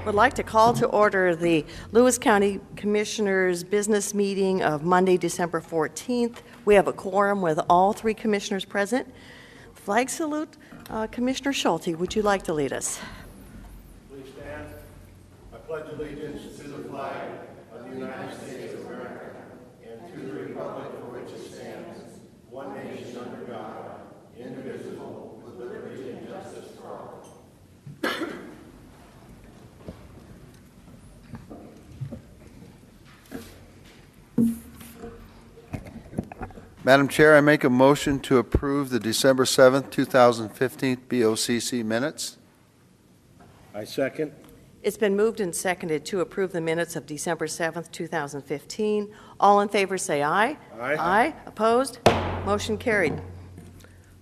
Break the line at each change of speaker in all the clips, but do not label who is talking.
Would like to call to order the Lewis County Commissioners' business meeting of Monday, December 14th. We have a quorum with all three commissioners present. Flag salute. Commissioner Schulte, would you like to lead us?
Please stand. I pledge allegiance to the flag of the United States of America and to the republic for which it stands, one nation under God, indivisible, with liberty and justice for all. Madam Chair, I make a motion to approve the December 7th, 2015 BOCC minutes.
I second.
It's been moved and seconded to approve the minutes of December 7th, 2015. All in favor say aye.
Aye.
Aye. Opposed? Motion carried.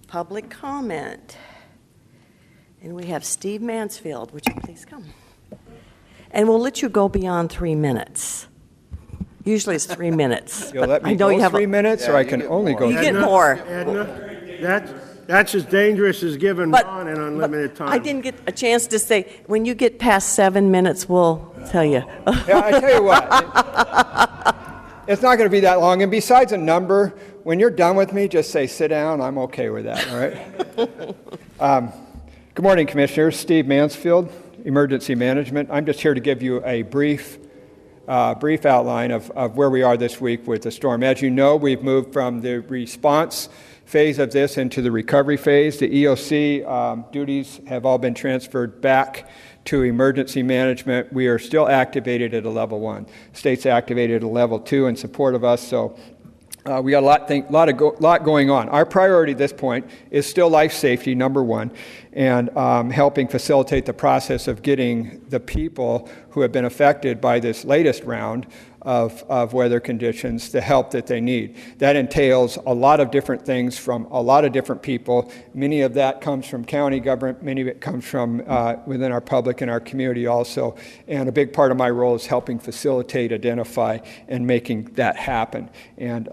Public comment. And we have Steve Mansfield. Would you please come? And we'll let you go beyond 3 minutes. Usually it's 3 minutes.
You'll let me
I know
go
you have
3 minutes, or I can only go
You
3
get
minutes?
more.
Edna, that's as dangerous as giving Ron an unlimited time.
I didn't get a chance to say, when you get past 7 minutes, we'll tell you.
Yeah, I tell you what, it's not going to be that long. And besides a number, when you're done with me, just say, sit down. I'm okay with that, all right? Good morning, Commissioners. Steve Mansfield, Emergency Management. I'm just here to give you a brief outline of where we are this week with the storm. As you know, we've moved from the response phase of this into the recovery phase. The EOC duties have all been transferred back to emergency management. We are still activated at a level 1. State's activated at a level 2 in support of us, so we got a lot going on. Our priority at this point is still life safety, number 1, and helping facilitate the process of getting the people who have been affected by this latest round of weather conditions the help that they need. That entails a lot of different things from a lot of different people. Many of that comes from county government. Many of it comes from within our public and our community also. And a big part of my role is helping facilitate, identify, and making that happen. And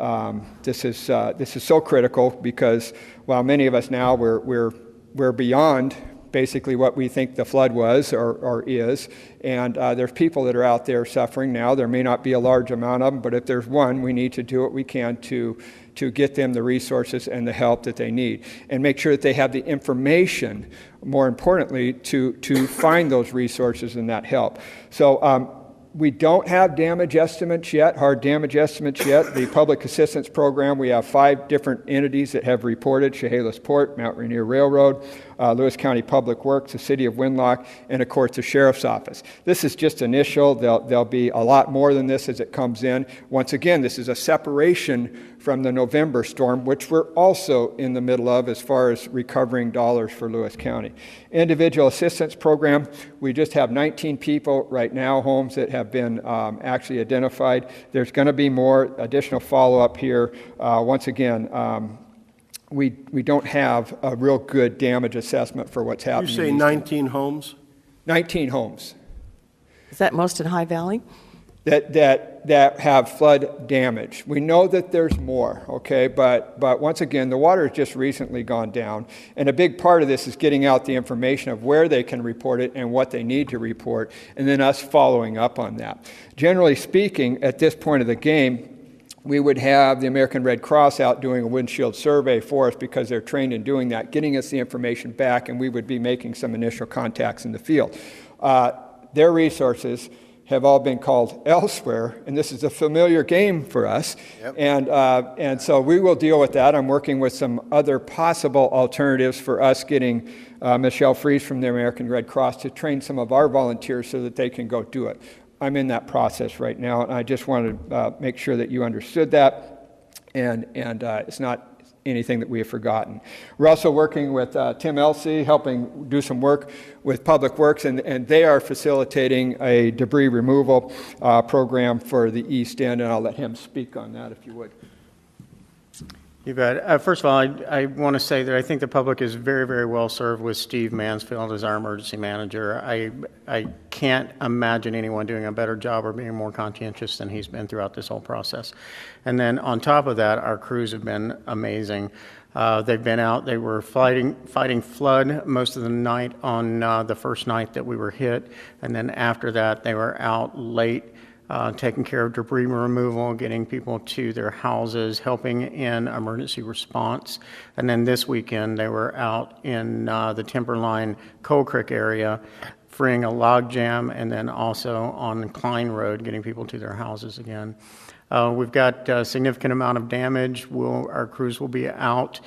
this is so critical because while many of us now we're beyond basically what we think the flood was or is, and there's people that are out there suffering now. There may not be a large amount of them, but if there's one, we need to do what we can to get them the resources and the help that they need, and make sure that they have the information, more importantly, to find those resources and that help. So we don't have damage estimates yet, hard damage estimates yet. The Public Assistance Program, we have 5 different entities that have reported: Chehalis Port, Mount Rainier Railroad, Lewis County Public Works, the City of Winlock, and of course the Sheriff's Office. This is just initial. There'll be a lot more than this as it comes in. Once again, this is a separation from the November storm, which we're also in the middle of as far as recovering dollars for Lewis County. Individual Assistance Program, we just have 19 people right now, homes that have been actually identified. There's going to be more additional follow-up here. Once again, we don't have a real good damage assessment for what's happening.
You say 19 homes?
19 homes.
Is that most in High Valley?
That have flood damage. We know that there's more, okay, but once again, the water has just recently gone down, and a big part of this is getting out the information of where they can report it and what they need to report, and then us following up on that. Generally speaking, at this point of the game, we would have the American Red Cross out doing a windshield survey for us because they're trained in doing that, getting us the information back, and we would be making some initial contacts in the field. Their resources have all been called elsewhere, and this is a familiar game for us. Yep. And so we will deal with that. I'm working with some other possible alternatives for us getting Michelle Fries from the American Red Cross to train some of our volunteers so that they can go do it. I'm in that process right now, and I just wanted to make sure that you understood that, and it's not anything that we have forgotten. We're also working with Tim Elsey, helping do some work with Public Works, and they are facilitating a debris removal program for the East End, and I'll let him speak on that if you would.
You bet. First of all, I want to say that I think the public is very, very well served with Steve Mansfield as our emergency manager. I can't imagine anyone doing a better job or being more conscientious than he's been throughout this whole process. And then on top of that, our crews have been amazing. They've been out. They were fighting flood most of the night on the first night that we were hit, and then after that they were out late taking care of debris removal, getting people to their houses, helping in emergency response. And then this weekend they were out in the Timberline Coal Creek area, freeing a log jam, and then also on Klein Road, getting people to their houses again. We've got a significant amount of damage. Our crews will be out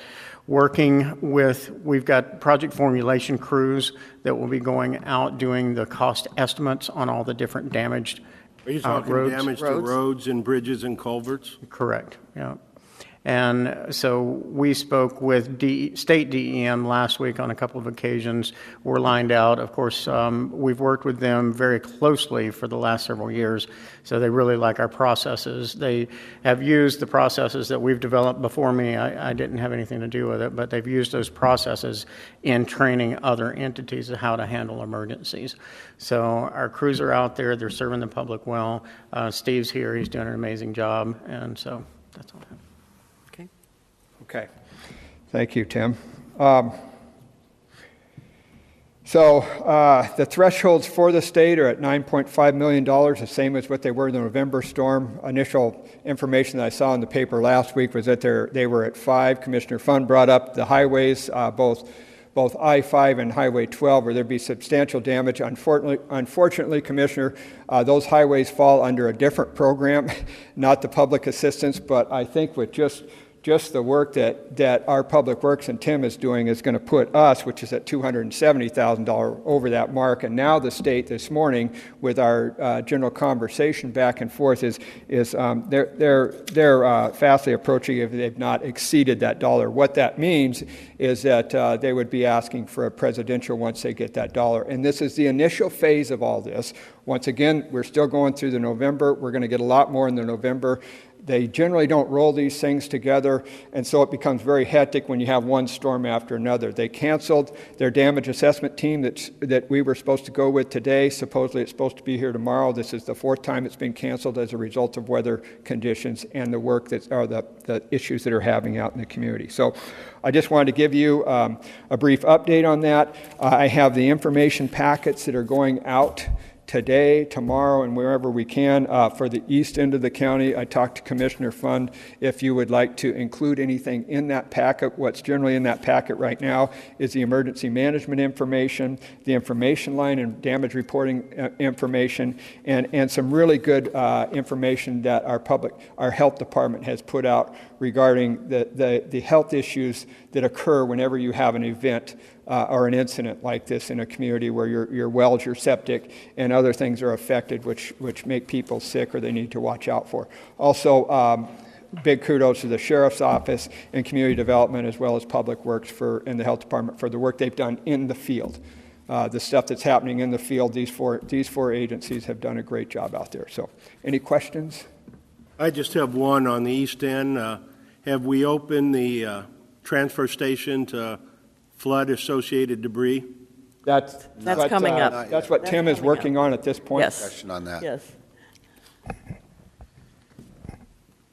working we've got project formulation crews that will be going out doing the cost estimates on all the different damaged
Are you talking
roads.
damage to roads and bridges and culverts?
Correct, yeah. And so we spoke with state DEM last week on a couple of occasions. We're lined out. Of course, we've worked with them very closely for the last several years, so they really like our processes. They have used the processes that we've developed before me. I didn't have anything to do with it, but they've used those processes in training other entities of how to handle emergencies. So our crews are out there. They're serving the public well. Steve's here. He's doing an amazing job, and so that's all I have.
Okay. Thank you, Tim. The thresholds for the state are at $9.5 million, the same as what they were in the November storm. Initial information that I saw in the paper last week was that they were at 5. Commissioner Fund brought up the highways, both I-5 and Highway 12, where there'd be substantial damage. Unfortunately, Commissioner, those highways fall under a different program, not the public assistance, but I think with just the work that our Public Works and Tim is doing is going to put us, which is at $270,000, over that mark. And now the state this morning, with our general conversation back and forth, they're fastly approaching if they've not exceeded that dollar. What that means is that they would be asking for a presidential once they get that dollar. And this is the initial phase of all this. Once again, we're still going through the November. We're going to get a lot more in the November. They generally don't roll these things together, and so it becomes very hectic when you have one storm after another. They canceled their damage assessment team that we were supposed to go with today. Supposedly it's supposed to be here tomorrow. This is the 4th time it's been canceled as a result of weather conditions and the work the issues that are having out in the community. So I just wanted to give you a brief update on that. I have the information packets that are going out today, tomorrow, and wherever we can for the east end of the county. I talked to Commissioner Fund if you would like to include anything in that packet. What's generally in that packet right now is the emergency management information, the information line and damage reporting information, and some really good information that our health department has put out regarding the health issues that occur whenever you have an event or an incident like this in a community where your wells, your septic, and other things are affected, which make people sick or they need to watch out for. Also, big kudos to the Sheriff's Office and Community Development, as well as Public Works and the Health Department for the work they've done in the field. The stuff that's happening in the field, these four agencies have done a great job out there. So, any questions?
I just have one on the east end. Have we opened the transfer station to flood-associated debris?
That's coming up.
That's what Tim is working on at this point.
Yes.
Question on that.
Yes.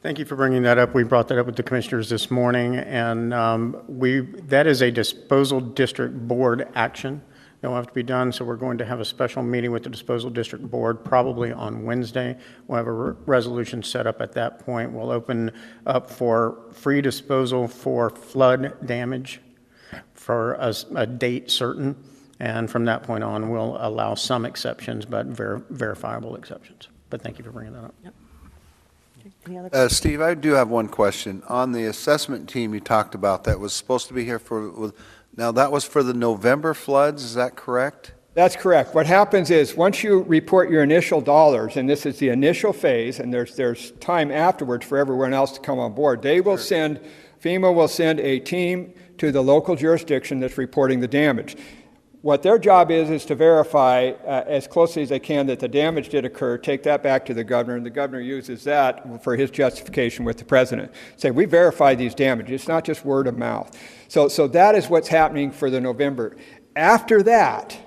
Thank you for bringing that up. We brought that up with the commissioners this morning, and that is a disposal district board action that will have to be done, so we're going to have a special meeting with the disposal district board probably on Wednesday. We'll have a resolution set up at that point. We'll open up for free disposal for flood damage for a date certain, and from that point on, we'll allow some exceptions, but verifiable exceptions. But thank you for bringing that up.
Yep. Okay. Any other questions?
Steve, I do have one question. On the assessment team you talked about that was supposed to be here now that was for the November floods, is that correct?
That's correct. What happens is once you report your initial dollars, and this is the initial phase, and there's time afterwards for everyone else to come on board, FEMA will send a team to the local jurisdiction that's reporting the damage. What their job is to verify as closely as they can that the damage did occur, take that back to the governor, and the governor uses that for his justification with the president. Say, we verify these damages. It's not just word of mouth. So that is what's happening for the November. After that,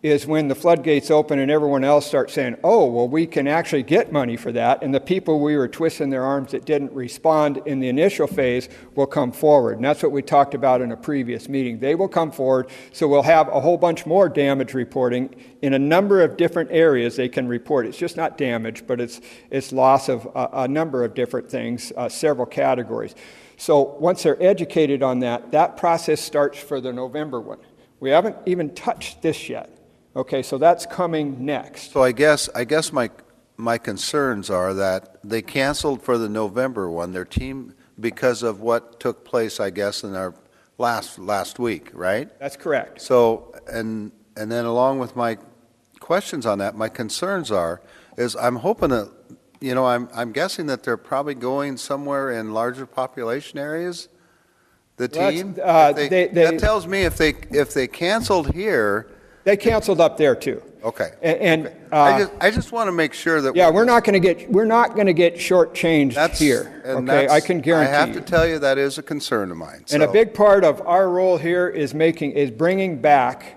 is when the floodgates open and everyone else starts saying, oh, well, we can actually get money for that, and the people we were twisting their arms that didn't respond in the initial phase will come forward. And that's what we talked about in a previous meeting. They will come forward, so we'll have a whole bunch more damage reporting in a number of different areas they can report. It's just not damage, but it's loss of a number of different things, several categories. So once they're educated on that, that process starts for the November one. We haven't even touched this yet. Okay, so that's coming next.
So I guess my concerns are that they canceled for the November one, their team, because of what took place, I guess, in our last week, right?
That's correct.
So, and then along with my questions on that, my concerns is I'm hoping that, I'm guessing that they're probably going somewhere in larger population areas, the team? That tells me if they canceled here.
They canceled up there too.
Okay.
And
I just want to make sure that.
Yeah, we're not going to get shortchanged here. Okay, I can guarantee.
I have to tell you that is a concern of mine.
And a big part of our role here is bringing back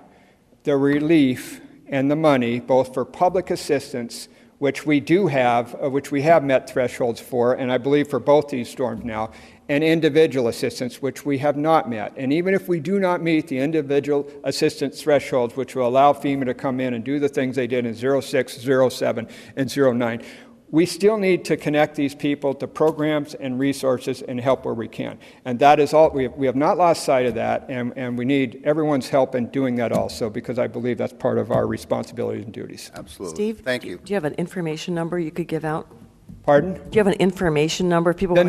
the relief and the money, both for public assistance, which we have met thresholds for, and I believe for both these storms now, and individual assistance, which we have not met. And even if we do not meet the individual assistance thresholds, which will allow FEMA to come in and do the things they did in 06, 07, and 09, we still need to connect these people to programs and resources and help where we can. And that is all. We have not lost sight of that, and we need everyone's help in doing that also, because I believe that's part of our responsibilities and duties.
Absolutely.
Steve,
thank you.
Do you have an information number you could give out?
Pardon?
Do you have an information number people
the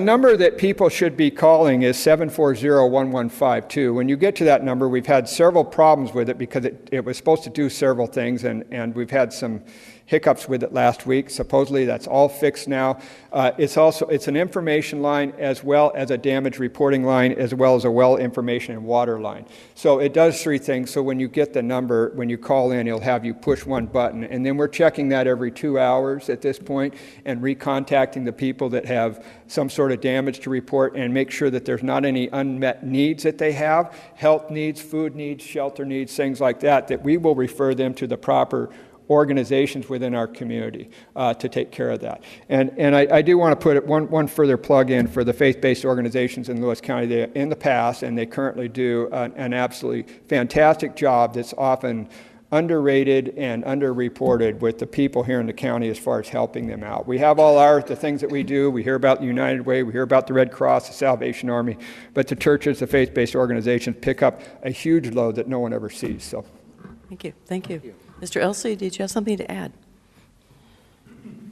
number that people should be calling is 740-1152. When you get to that number, we've had several problems with it because it was supposed to do several things, and we've had some hiccups with it last week. Supposedly that's all fixed now. It's an information line as well as a damage reporting line, as well as a well information and water line. So it does three things. So when you get the number, when you call in, it'll have you push one button, and then we're checking that every 2 hours at this point and recontacting the people that have some sort of damage to report and make sure that there's not any unmet needs that they have, health needs, food needs, shelter needs, things like that we will refer them to the proper organizations within our community to take care of that. And I do want to put one further plug in for the faith-based organizations in Lewis County. They, in the past, and they currently do an absolutely fantastic job that's often underrated and underreported with the people here in the county as far as helping them out. We have all the things that we do. We hear about the United Way, we hear about the Red Cross, the Salvation Army, but the churches, the faith-based organizations pick up a huge load that no one ever sees. So,
Thank you. Mr. Elsey, did you have something to add?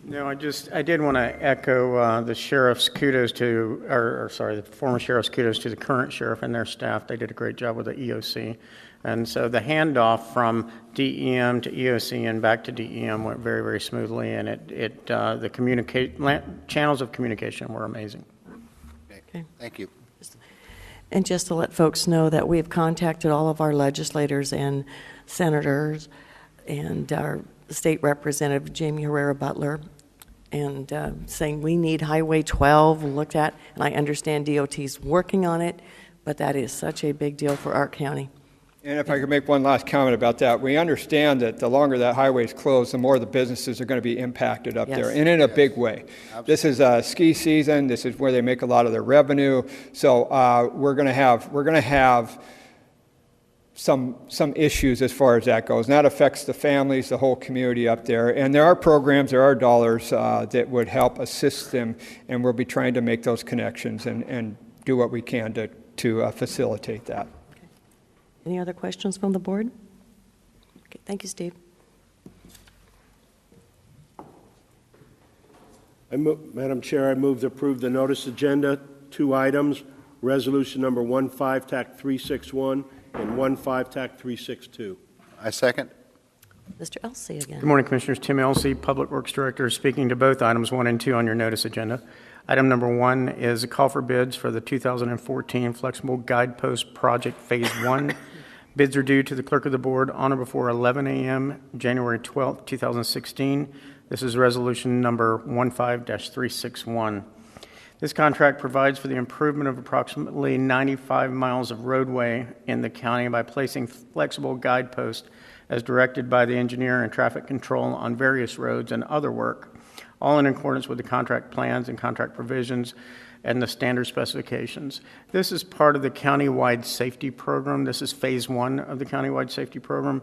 No, I did want to echo the sheriff's kudos to, the former sheriff's kudos to the current sheriff and their staff. They did a great job with the EOC. And so the handoff from DEM to EOC and back to DEM went very, very smoothly, and the channels of communication were amazing.
Okay.
Thank you.
And just to let folks know that we have contacted all of our legislators and senators and our state representative, Jamie Herrera Butler, and saying we need Highway 12 looked at, and I understand DOT's working on it, but that is such a big deal for our county.
and if I could make one last comment about that, we understand that the longer that highway is closed, the more the businesses are going to be impacted up there, and in a big way. Absolutely. This is ski season. This is where they make a lot of their revenue. So we're going to have some issues as far as that goes, and that affects the families, the whole community up there. And there are programs, there are dollars that would help assist them, and we'll be trying to make those connections and do what we can to facilitate that.
Any other questions from the board? Okay, thank you, Steve.
Madam Chair, I move to approve the notice agenda, 2 items, resolution number 15 TAC 361 and 15 TAC 362.
I second.
Mr. Elsey again.
Good morning, Commissioners. Tim Elsey, Public Works Director, speaking to both items 1 and 2 on your notice agenda. Item number 1 is a call for bids for the 2014 Flexible Guidepost Project Phase 1. Bids are due to the Clerk of the Board on or before 11 a.m. January 12, 2016. This is resolution number 15-361. This contract provides for the improvement of approximately 95 miles of roadway in the county by placing flexible guideposts as directed by the engineer and traffic control on various roads and other work, all in accordance with the contract plans and contract provisions and the standard specifications. This is part of the countywide safety program. This is phase 1 of the countywide safety program.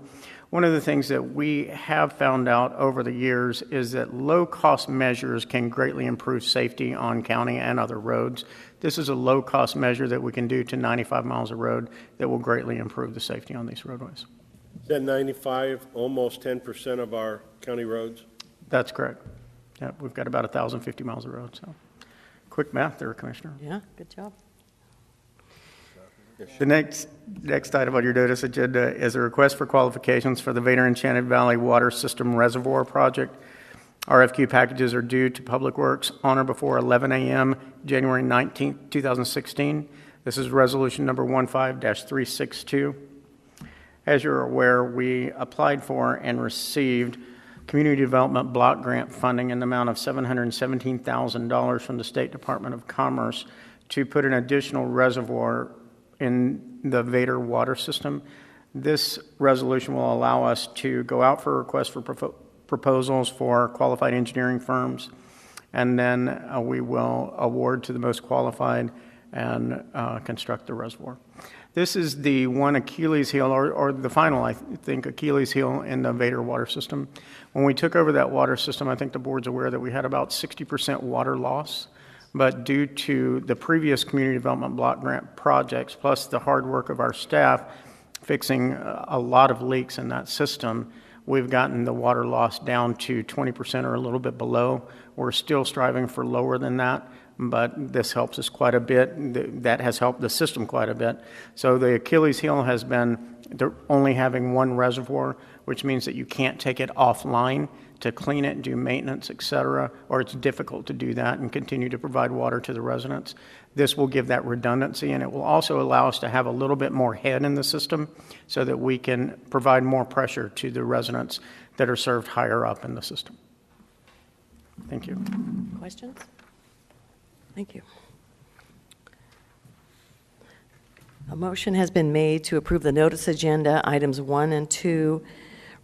One of the things that we have found out over the years is that low-cost measures can greatly improve safety on county and other roads. This is a low-cost measure that we can do to 95 miles of road that will greatly improve the safety on these roadways.
Is that 95, almost 10% of our county roads?
That's correct. Yeah, we've got about 1,050 miles of road, so quick math there, Commissioner.
Yeah, good job.
The next item on your notice agenda is a request for qualifications for the Vader-Enchanted Valley Water System Reservoir Project. RFQ packages are due to Public Works on or before 11 a.m. January 19, 2016. This is resolution number 15-362. As you're aware, we applied for and received Community Development Block Grant funding in the amount of $717,000 from the State Department of Commerce to put an additional reservoir in the Vader water system. This resolution will allow us to go out for requests for proposals for qualified engineering firms, and then we will award to the most qualified and construct the reservoir. This is the one Achilles heel, or the final, I think, Achilles heel in the Vader water system. When we took over that water system, I think the board's aware that we had about 60% water loss. But due to the previous community development block grant projects, plus the hard work of our staff fixing a lot of leaks in that system, we've gotten the water loss down to 20% or a little bit below. We're still striving for lower than that, but this helps us quite a bit. That has helped the system quite a bit. So the Achilles heel has been only having one reservoir, which means that you can't take it offline to clean it, do maintenance, et cetera, or it's difficult to do that and continue to provide water to the residents. This will give that redundancy, and it will also allow us to have a little bit more head in the system so that we can provide more pressure to the residents that are served higher up in the system. Thank you.
Questions? Thank you. A motion has been made to approve the notice agenda, items 1 and 2,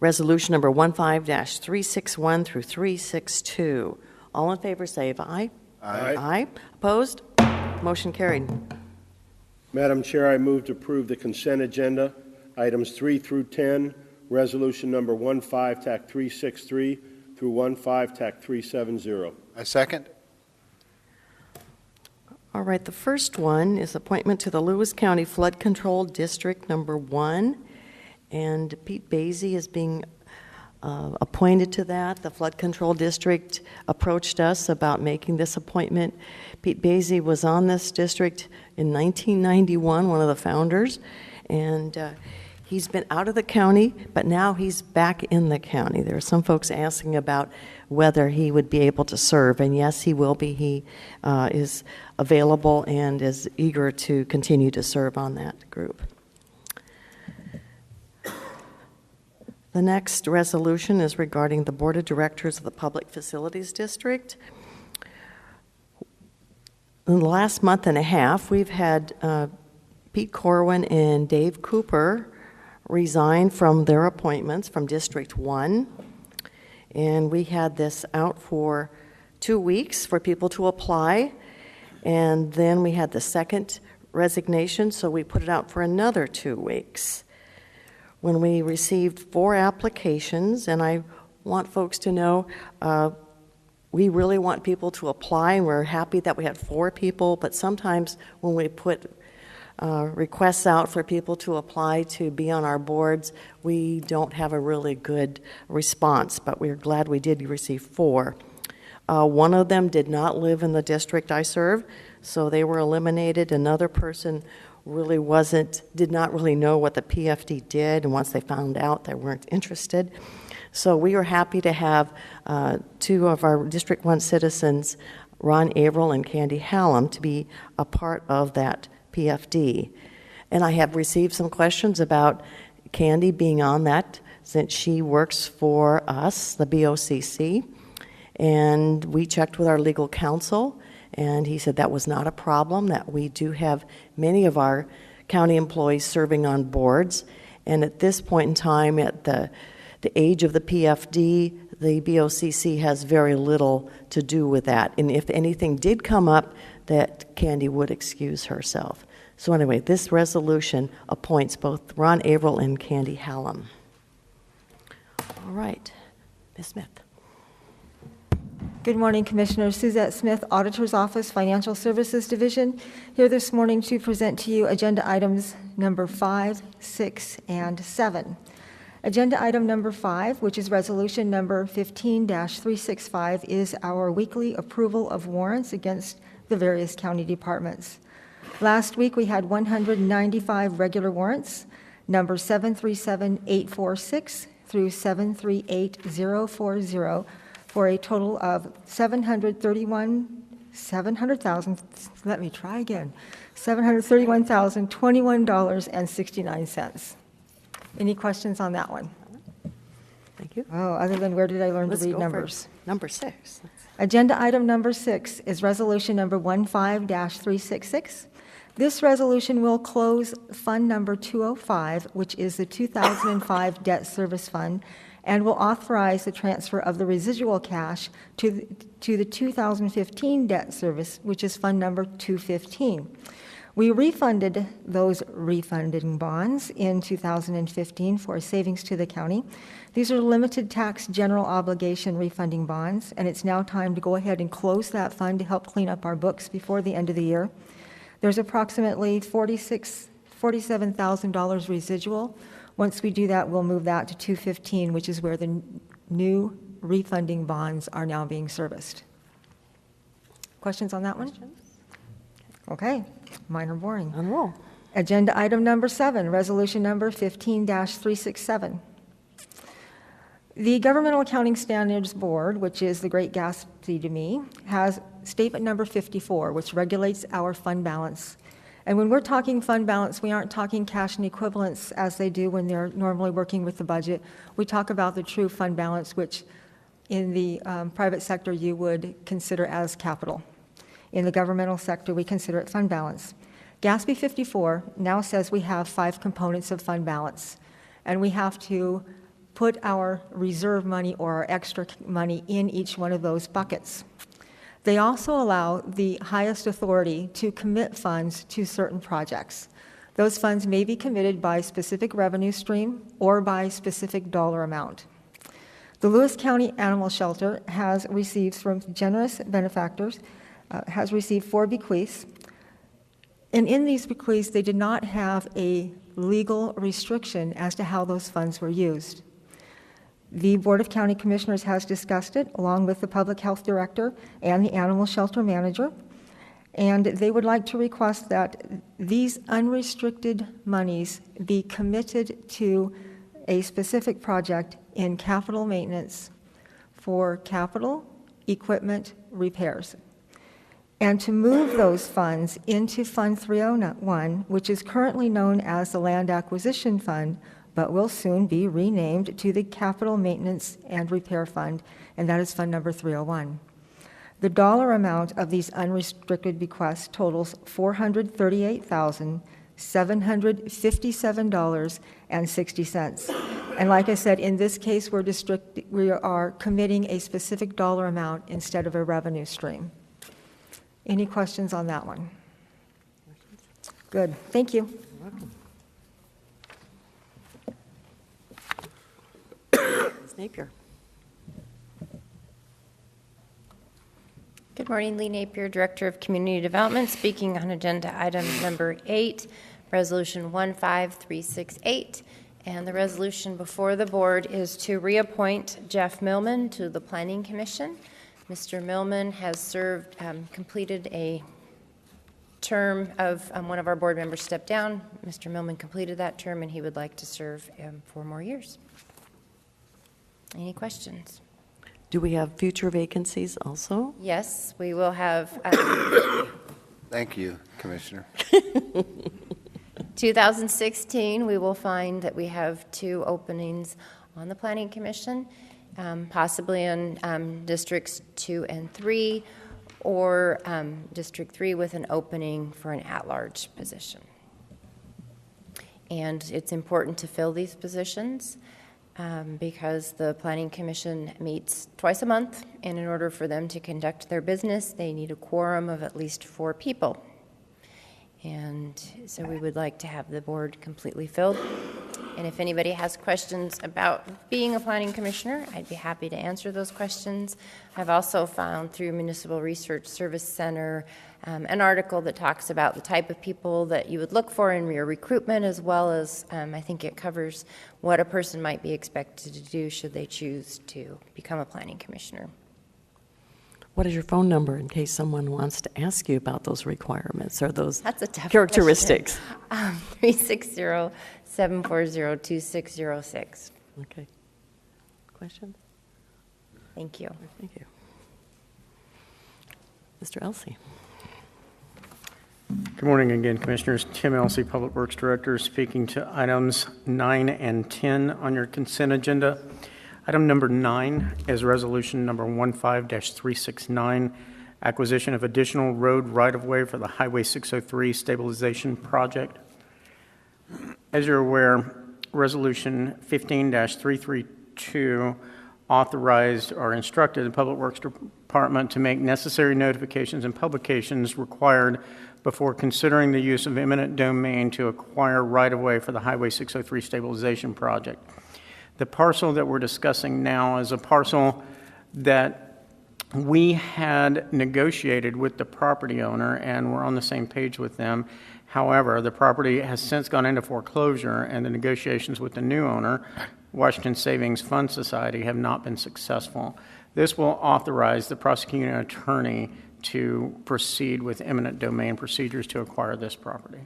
resolution number 15-361 through 362. All in favor say aye.
Aye.
Aye. Opposed? Motion carried.
Madam Chair, I move to approve the consent agenda, items 3 through 10, resolution number 15-363 through 15-370.
I second.
All right, the first one is appointment to the Lewis County Flood Control District number 1, and Pete Basie is being appointed to that. The Flood Control District approached us about making this appointment. Pete Basie was on this district in 1991, one of the founders, and he's been out of the county, but now he's back in the county. There are some folks asking about whether he would be able to serve, and yes, he will be. He is available and is eager to continue to serve on that group. The next resolution is regarding the Board of Directors of the Public Facilities District. In the last month and a half, we've had Pete Corwin and Dave Cooper resign from their appointments from District 1. And we had this out for 2 weeks for people to apply. And then we had the second resignation, so we put it out for another 2 weeks. When we received 4 applications, and I want folks to know, we really want people to apply, and we're happy that we had 4 people, but sometimes when we put requests out for people to apply to be on our boards, we don't have a really good response, but we're glad we did receive 4. One of them did not live in the district I serve, so they were eliminated. Another person really did not really know what the PFD did, and once they found out, they weren't interested. So we were happy to have 2 of our District 1 citizens, Ron Averill and Candy Hallam, to be a part of that PFD. And I have received some questions about Candy being on that since she works for us, the BOCC. And we checked with our legal counsel, and he said that was not a problem, that we do have many of our county employees serving on boards, And at this point in time, at the age of the PFD, the BOCC has very little to do with that. And if anything did come up, that Candy would excuse herself. So anyway, this resolution appoints both Ron Averill and Candy Hallam. All right, Ms. Smith.
Good morning, Commissioners. Suzette Smith, Auditor's Office, Financial Services Division, here this morning to present to you agenda items number 5, 6, and 7. Agenda item number 5, which is resolution number 15-365, is our weekly approval of warrants against the various county departments. Last week, we had 195 regular warrants, number 737846 through 738040, for a total of $731,021.69. Any questions on that one?
Thank you.
Oh, other than where did I learn
Let's
to read
go for
numbers?
number 6.
Agenda item number 6 is resolution number 15-366. This resolution will close Fund number 205, which is the 2005 Debt Service Fund, and will authorize the transfer of the residual cash to the 2015 debt service, which is Fund number 215. We refunded those refunding bonds in 2015 for savings to the county. These are limited tax general obligation refunding bonds, and it's now time to go ahead and close that fund to help clean up our books before the end of the year. There's approximately $47,000 residual. Once we do that, we'll move that to 215, which is where the new refunding bonds are now being serviced. Questions on that one? Okay, mine are boring.
On roll.
Agenda item number 7, resolution number 15-367. The Governmental Accounting Standards Board, which is the great Gatsby to me, has statement number 54, which regulates our fund balance. And when we're talking fund balance, we aren't talking cash and equivalents as they do when they're normally working with the budget. We talk about the true fund balance, which in the private sector you would consider as capital. In the governmental sector, we consider it fund balance. Gatsby 54 now says we have 5 components of fund balance, and we have to put our reserve money or our extra money in each one of those buckets. They also allow the highest authority to commit funds to certain projects. Those funds may be committed by specific revenue stream or by specific dollar amount. The Lewis County Animal Shelter has received from generous benefactors, has received 4 bequests. And in these bequests, they did not have a legal restriction as to how those funds were used. The Board of County Commissioners has discussed it along with the Public Health Director and the Animal Shelter Manager, and they would like to request that these unrestricted monies be committed to a specific project in capital maintenance for capital equipment repairs, and to move those funds into Fund 301, which is currently known as the Land Acquisition Fund, but will soon be renamed to the Capital Maintenance and Repair Fund, and that is Fund number 301. The dollar amount of these unrestricted bequests totals $438,757.60. And like I said, in this case, we are committing a specific dollar amount instead of a revenue stream. Any questions on that one? Good, thank you.
Ms. Napier.
Good morning, Lee Napier, Director of Community Development, speaking on agenda item number 8, resolution 15368. And the resolution before the board is to reappoint Jeff Millman to the Planning Commission. Mr. Millman has served, completed a term of one of our board members stepped down. Mr. Millman completed that term, and he would like to serve 4 more years. Any questions?
Do we have future vacancies also?
Yes, we will have.
Thank you, Commissioner.
2016, we will find that we have 2 openings on the Planning Commission, possibly in Districts 2 and 3, or District 3 with an opening for an at-large position. And it's important to fill these positions because the Planning Commission meets twice a month, and in order for them to conduct their business, they need a quorum of at least 4 people. And so we would like to have the board completely filled. And if anybody has questions about being a planning commissioner, I'd be happy to answer those questions. I've also found through Municipal Research Service Center an article that talks about the type of people that you would look for in your recruitment, as well as I think it covers what a person might be expected to do should they choose to become a planning commissioner.
What is your phone number in case someone wants to ask you about those requirements or those
That's a tough
characteristics?
360-740-2606.
Okay. Questions?
Thank you.
Thank you. Mr. Elsey.
Good morning again, Commissioners. Tim Elsey, Public Works Director, speaking to items 9 and 10 on your consent agenda. Item number 9 is resolution number 15-369, acquisition of additional road right-of-way for the Highway 603 Stabilization Project. As you're aware, resolution 15-332 authorized or instructed the Public Works Department to make necessary notifications and publications required before considering the use of eminent domain to acquire right-of-way for the Highway 603 Stabilization Project. The parcel that we're discussing now is a parcel that we had negotiated with the property owner, and we're on the same page with them. However, the property has since gone into foreclosure, and the negotiations with the new owner, Washington Savings Fund Society, have not been successful. This will authorize the prosecuting attorney to proceed with eminent domain procedures to acquire this property.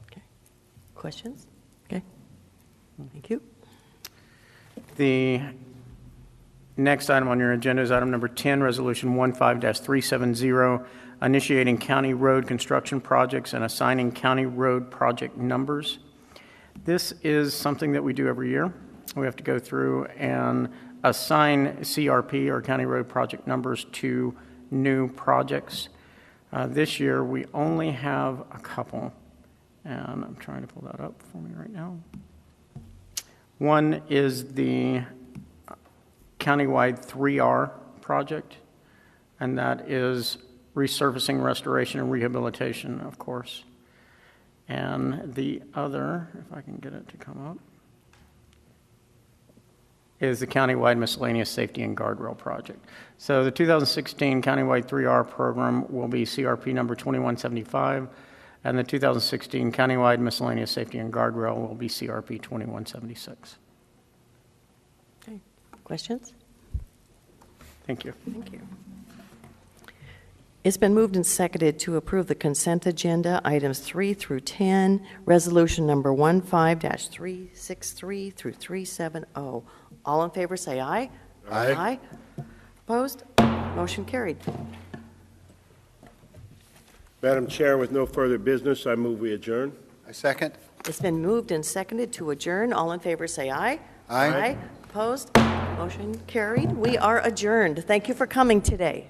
Okay. Questions? Okay. Thank you.
The next item on your agenda is item number 10, Resolution 15-370, initiating county road construction projects and assigning county road project numbers. This is something that we do every year. We have to go through and assign CRP, or county road project numbers, to new projects. This year, we only have a couple, and I'm trying to pull that up for me right now. One is the countywide 3R project, and that is resurfacing, restoration, and rehabilitation, of course. And the other, if I can get it to come up, is the countywide miscellaneous safety and guardrail project. So the 2016 countywide 3R program will be CRP number 2175, and the 2016 countywide miscellaneous safety and guardrail will be CRP 2176.
Okay. Questions?
Thank you.
Thank you. It's been moved and seconded to approve the consent agenda, items 3 through 10, resolution number 15-363 through 370. All in favor say aye.
Aye.
Opposed? Motion carried.
Madam Chair, with no further business, I move we adjourn.
I second.
It's been moved and seconded to adjourn. All in favor say aye.
Aye.
Opposed? Motion carried. We are adjourned. Thank you for coming today.